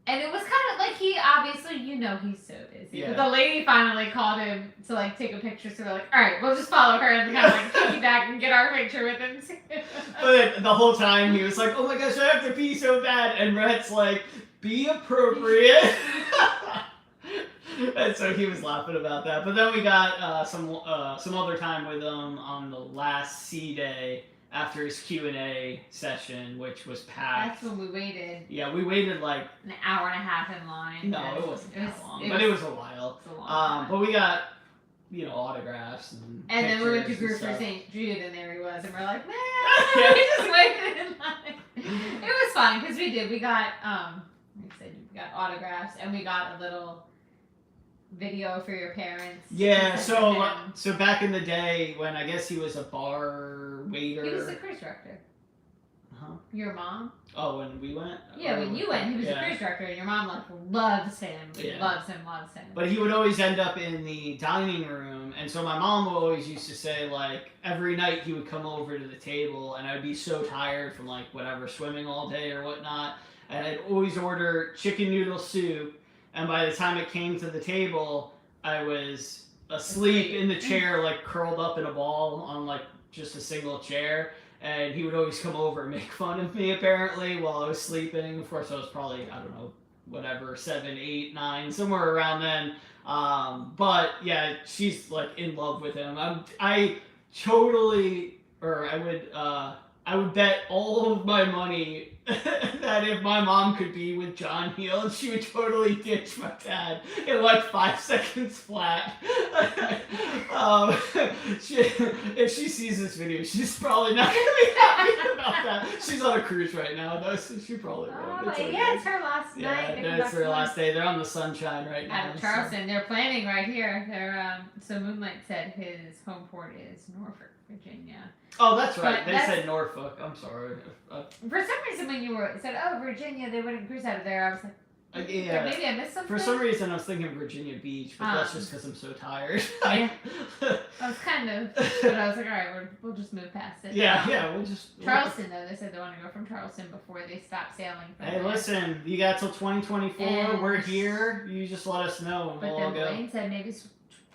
And it was kind of like he obviously, he's so busy. Yeah. But the lady finally called him to like take a picture. So we're like, all right, we'll just follow her and kind of like piggyback and get our picture with him too. But the whole time he was like, oh my gosh, I have to pee so bad. And Rhett's like, be appropriate. And so he was laughing about that. But then we got some other time with him on the last C day after his Q&A session, which was packed. That's when we waited. Yeah, we waited like an hour and a half in line. No, it wasn't that long, but it was a while. It was a long time. But we got autographs and then we went to pictures Group for and St. Jude, and there he was, and we're like, man, we just waited in line. It was fun because we got like I said, we got autographs, and we got a little video for your parents. Yeah, so back in the day when I guess he was a bar waiter. He was the cruise director. Huh? Your mom? Oh, when we went? Yeah, when you went, he was the cruise director, and your mom loves him. Yeah. Loves him. But he would always end up in the dining room, and so my mom always used to say, like, every night he would come over to the table, and I'd be so tired from, like, whatever, swimming all day or whatnot, and I'd always order chicken noodle soup, and by the time it came to the table, I was asleep in the chair, like, curled up in a ball on, like, just a single chair. And he would always come over and make fun of me, apparently, while I was sleeping. Of course, I was probably, I don't know, whatever, 7, 8, 9, somewhere around then. But, yeah, she's, like, in love with him. I would bet all of my money that if my mom could be with John Heald, she would totally ditch my dad in like 5 seconds flat. If she sees this video, she's probably not going to be happy about that. She's on a cruise right now, though, so she probably won't. It's her last night. Yeah, it's her last day. They're on the Sunshine right now. Out of Charleston. So. They're planning right here. So Moonlight said his home port is Norfolk, Virginia. Oh, that's right. They said Norfolk. I'm sorry. For some reason, when you said, "Oh, Virginia," they wouldn't cruise out of there. I was like, yeah. Maybe I missed something. For some reason, I was thinking Virginia Beach, but that's just because I'm so tired. Yeah. I was kind of, but I was like, all right, we'll just move past it. Yeah, we'll just. Charleston, though, they said they want to go from Charleston before they stop sailing. Hey, listen, you got till 2024. We're here. You just let us know, and we'll all go. But then Blaine said maybe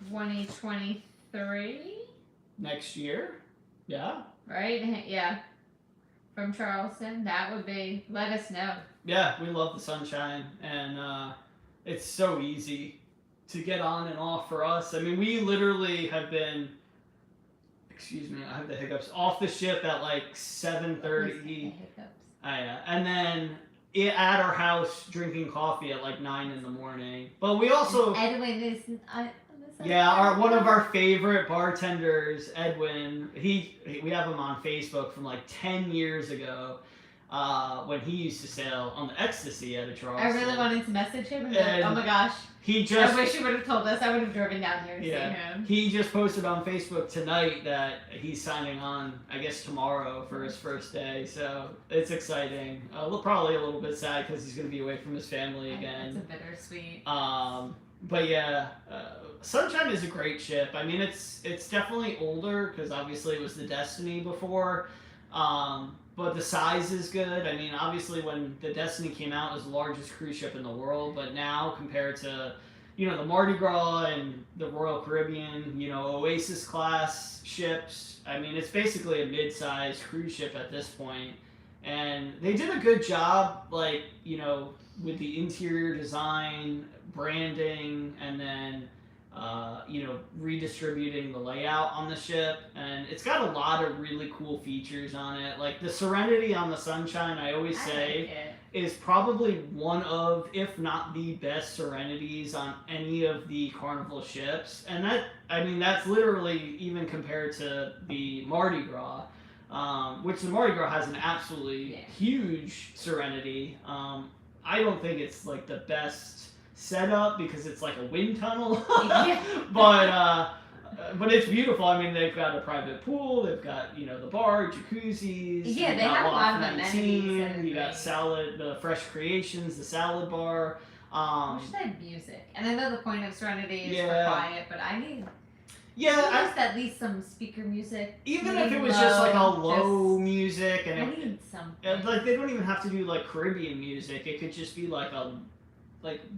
2023 next year. Yeah. Right? Yeah. From Charleston, that would be. Let us know. Yeah, we love the Sunshine, and it's so easy to get on and off for us. I mean, we literally have been. Excuse me, I have the hiccups. Off the ship at like 7:30. And then at our house drinking coffee at like 9 in the morning. But we also. Edwin is. One of our favorite bartenders, Edwin, we have him on Facebook from like 10 years ago when he used to sail on the Ecstasy out of Charleston. I really wanted to message him and be like, oh my gosh. I wish you would have told us. I would have driven down here to see him. He just posted on Facebook tonight that he's signing on, I guess, tomorrow for his first day. So it's exciting. Probably a little bit sad because he's going to be away from his family again. It's a bittersweet. But yeah, Sunshine is a great ship. I mean, it's definitely older because obviously it was the Destiny before. But the size is good. I mean, obviously when the Destiny came out, it was the largest cruise ship in the world. But now compared to, the Mardi Gras and the Royal Caribbean, Oasis class ships, I mean, it's basically a mid-sized cruise ship at this point. And they did a good job, like, with the interior design, branding, and then redistributing the layout on the ship, and it's got a lot of really cool features on it. Like the Serenity on the Sunshine, I always say, is probably one of, if not the best Serenities on any of the Carnival ships, and that's literally even compared to the Mardi Gras. Which the Mardi Gras has an absolutely huge Serenity. I don't think it's like the best setup because it's like a wind tunnel, but it's beautiful. I mean, they've got a private pool, they've got the bar, jacuzzis. Yeah, they have a lot of amenities. You got salad, the Fresh Creations, the salad bar. I wish they had music, and I know the point of Serenity is for quiet, but I need. At least some speaker music. Even if it was just like a low music, and I need something. Like they don't even have to do like Caribbean music. It could just be like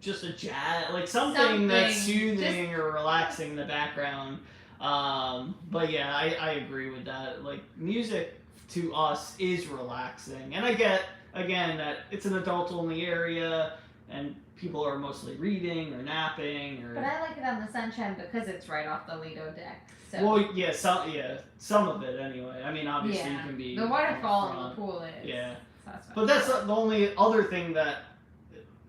just a jazz, like something that's soothing or relaxing in the background. But yeah, I agree with that. Like music to us is relaxing, and I get again that it's an adult only area and people are mostly reading or napping or. But I like it on the Sunshine because it's right off the Lido deck. So. Well, yeah, some of it anyway. I mean, obviously you can be. The waterfall and the pool is. Yeah. So but that's the only other thing that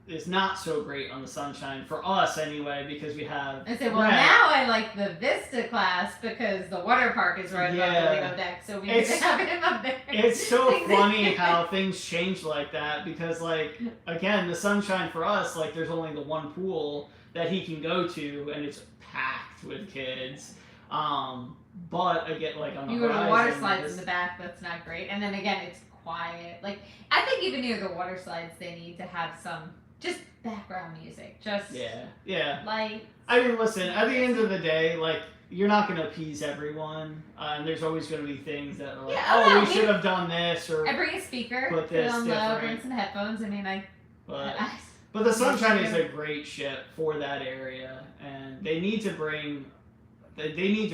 is not so great on the Sunshine for us anyway, because we have. I said, well, now I like the Vista class because the water park is right above the Lido deck, so we need to have him up there. It's so funny how things change like that because, like, again, the Sunshine for us, like, there's only the one pool that he can go to, and it's packed with kids. But again, like on the you go to the water slides in the back, that's not great. And then again, it's quiet. Like, I think even near the water slides, they need to have some. Just background music, just lights. I mean, listen. At the end of the day, like you're not going to appease everyone, and there's always going to be things that are like, we should have done this, or I bring a speaker, put put it on low, bring some headphones. I mean, but the Sunshine is a great ship for that area, and they need to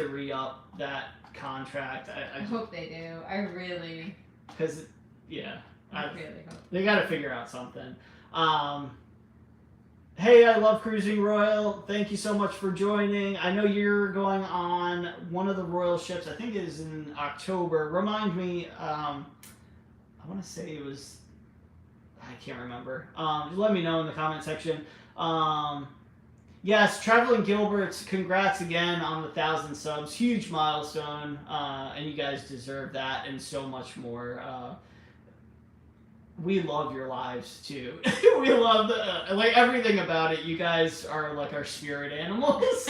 re-up that contract. I hope they do. I really. Because I really hope they got to figure out something. Hey, I love Cruising Royal. Thank you so much for joining. I know you're going on one of the Royal ships. I think it is in October. Remind me. I want to say it was. I can't remember. Let me know in the comment section. Yes, Traveling Gilberts. Congrats again on the 1,000 subs. Huge milestone, and you guys deserve that and so much more. We love your lives too. We love like everything about it. You guys are like our spirit animals.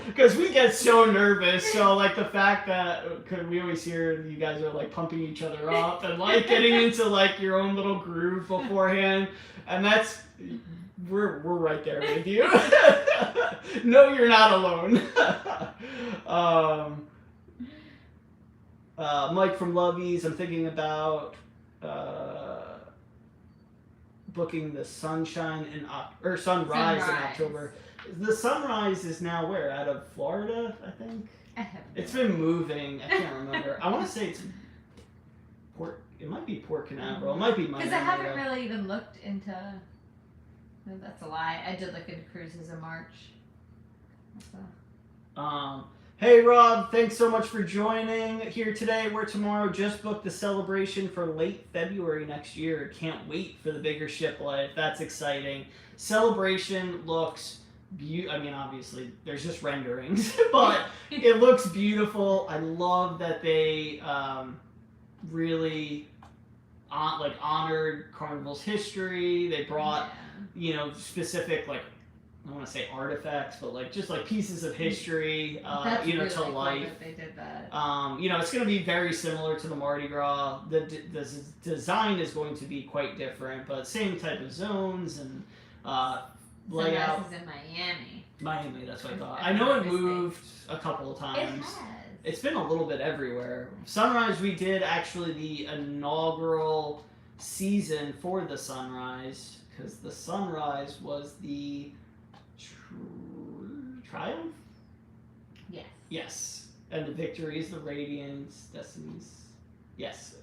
Because we get so nervous. So like the fact that cause we always hear you guys are like pumping each other up and like getting into like your own little groove beforehand, and that's we're right there with you. No, you're not alone. Mike from Lovies, I'm thinking about booking the Sunshine or Sunrise in October. The Sunrise is now where? Out of Florida, I think? It's been moving. I can't remember. I want to say it's Port. It might be Port Canaveral. It might be Miami. Because I haven't really even looked into. No, that's a lie. I did look into cruises in March. Hey Rob, thanks so much for joining here today. We're tomorrow. Just booked the celebration for late February next year. Can't wait for the bigger ship life. That's exciting. Celebration looks I mean, obviously, there's just renderings, but it looks beautiful. I love that they really honored Carnival's history. They brought, specific, like, I don't want to say artifacts, but like just like pieces of history, really to life. That they did that. It's going to be very similar to the Mardi Gras. The design is going to be quite different, but same type of zones and layout. Sunrise is in Miami. Miami, that's what I thought. I know it moved a couple of times. It has. It's been a little bit everywhere. Sunrise, we did actually the inaugural season for the Sunrise, because the Sunrise was the Triumph? Yes. Yes. And the Victories, the Radiance, Destinies. Yes.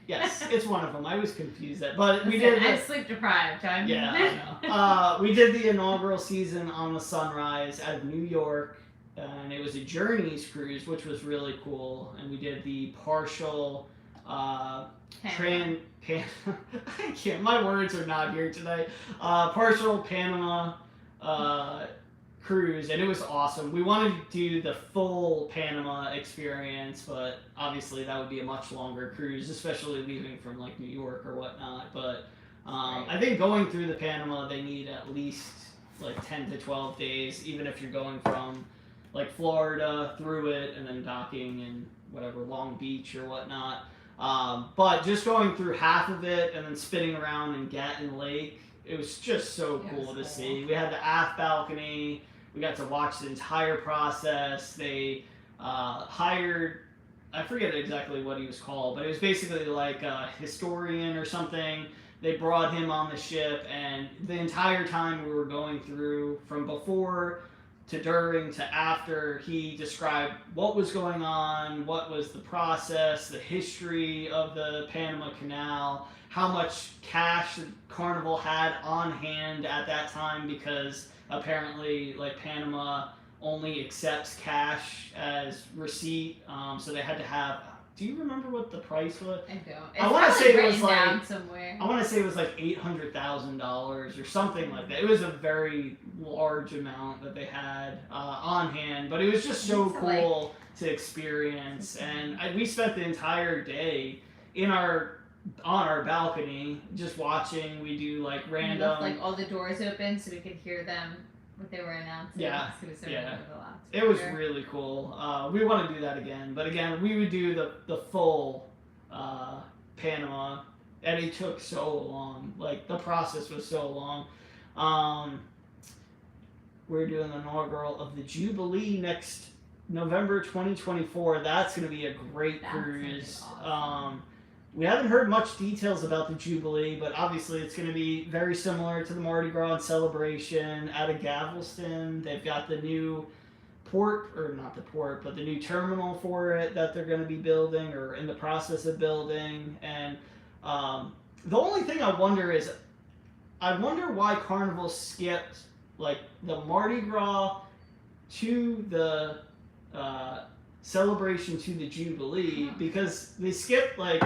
Yes, it's one of them. I was confused that, but we Listen, did. I'm sleep deprived. Yeah, I know. We did the inaugural season on the Sunrise out of New York, and it was a Journeys cruise, which was really cool. And we did the partial I can't. My words are not here tonight. Partial Panama cruise, and it was awesome. We wanted to do the full Panama experience, but obviously that would be a much longer cruise, especially leaving from like New York or whatnot. But I think going through the Panama, they need at least like 10 to 12 days, even if you're going from like Florida through it and then docking in whatever Long Beach or whatnot. But just going through half of it and then spinning around in Gatton Lake, it was just so cool to see. We had the aft balcony. We got to watch the entire process. They hired, I forget exactly what he was called, but it was basically like a historian or something. They brought him on the ship, and the entire time we were going through, from before to during to after, he described what was going on, what was the process, the history of the Panama Canal, how much cash Carnival had on hand at that time, because apparently like Panama only accepts cash as receipt, so they had to have. Do you remember what the price was? I don't. I want to say it was like somewhere. I want to say it was like $800,000 or something like that. It was a very large amount that they had on hand, but it was just so cool to experience. And we spent the entire day on our balcony just watching. We do like random. We left like all the doors open so we could hear them what they were announcing. Yeah, yeah. It was really cool. We want to do that again, but again, we would do the full Panama, and it took so long. Like the process was so long. We're doing the inaugural of the Jubilee next November 2024. That's going to be a great cruise. Awesome. We haven't heard much details about the Jubilee, but obviously it's going to be very similar to the Mardi Gras celebration out of Galveston. They've got the new the new terminal for it that they're going to be building or in the process of building. And the only thing I wonder is, I wonder why Carnival skipped like the Mardi Gras to the celebration to the Jubilee, because they skipped like,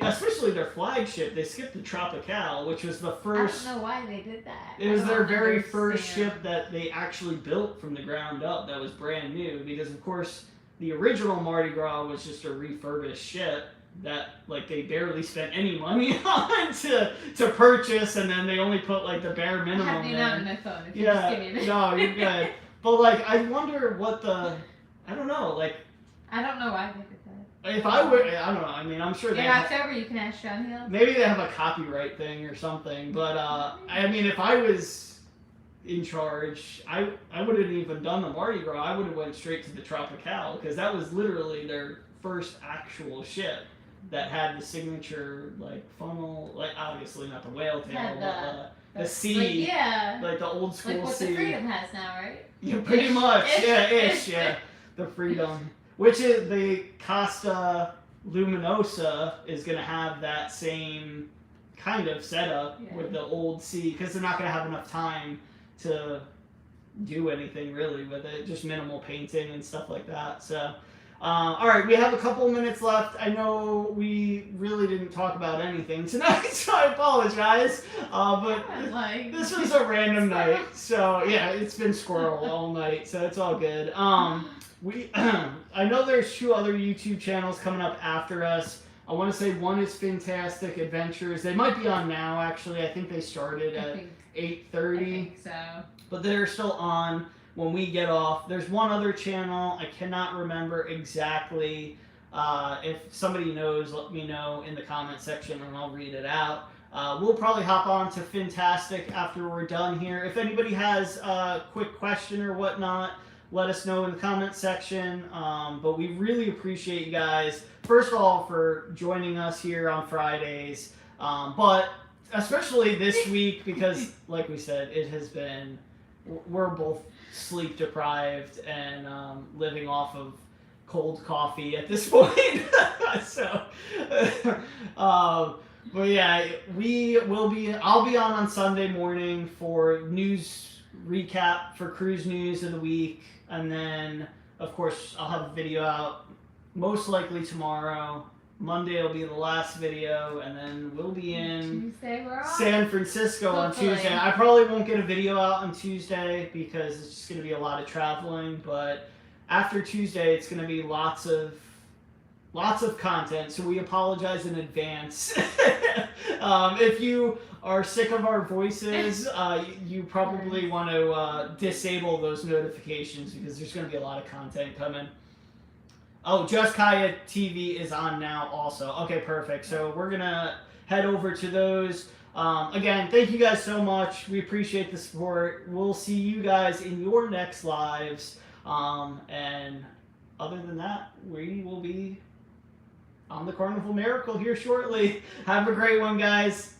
especially their flagship, they skipped the Tropical, which was the first. I don't know why they did that. It was their very first ship that they actually built from the ground up that was brand new, because of course the original Mardi Gras was just a refurbished ship that like they barely spent any money on to purchase, and then they only put like the bare minimum. I have you not on my phone. If yeah, you're just kidding. No, you're good. But like, I wonder what I don't know, like. I don't know why they did that. If I were, I don't know. I mean, I'm sure they. In October, you can ask John Hill. Maybe they have a copyright thing or something. But I mean, if I was in charge, I wouldn't have even done the Mardi Gras. I would have went straight to the Tropical, because that was literally their first actual ship that had the signature like funnel, like obviously not the whale tail, but the sea, like the old school like what sea. the Freedom has now, right? Yeah, pretty much. Yeah, the Freedom. Which is the Costa Luminosa is going to have that same kind of setup with the old sea, because they're not going to have enough time to do anything really with it, just minimal painting and stuff like that. So, all right, we have a couple minutes left. I know we really didn't talk about anything tonight, so I apologize. But this was a random night, so yeah, it's been squirrel all night, so it's all good. I know there's 2 other YouTube channels coming up after us. I want to say one is Fantastic Adventures. They might be on now, actually. I think they started at 8:30. I think so. But they're still on when we get off. There's one other channel. I cannot remember exactly. If somebody knows, let me know in the comment section and I'll read it out. We'll probably hop on to Fantastic after we're done here. If anybody has a quick question or whatnot, let us know in the comment section. But we really appreciate you guys, first of all, for joining us here on Fridays. But especially this week, because like we said, it has been, we're both sleep deprived and living off of cold coffee at this point. So, but yeah, I'll be on Sunday morning for news recap for cruise news of the week, and then of course I'll have a video out most likely tomorrow. Monday will be the last video, and then we'll be in Tuesday, we're off. San Francisco Hopefully. on Tuesday. I probably won't get a video out on Tuesday because it's just going to be a lot of traveling, but after Tuesday it's going to be lots of content, so we apologize in advance. If you are sick of our voices, you probably want to disable those notifications because there's going to be a lot of content coming. Oh, Just Kaya TV is on now also. Okay, perfect. So we're going to head over to those. Again, thank you guys so much. We appreciate the support. We'll see you guys in your next lives. And other than that, we will be on the Carnival Miracle here shortly. Have a great one, guys.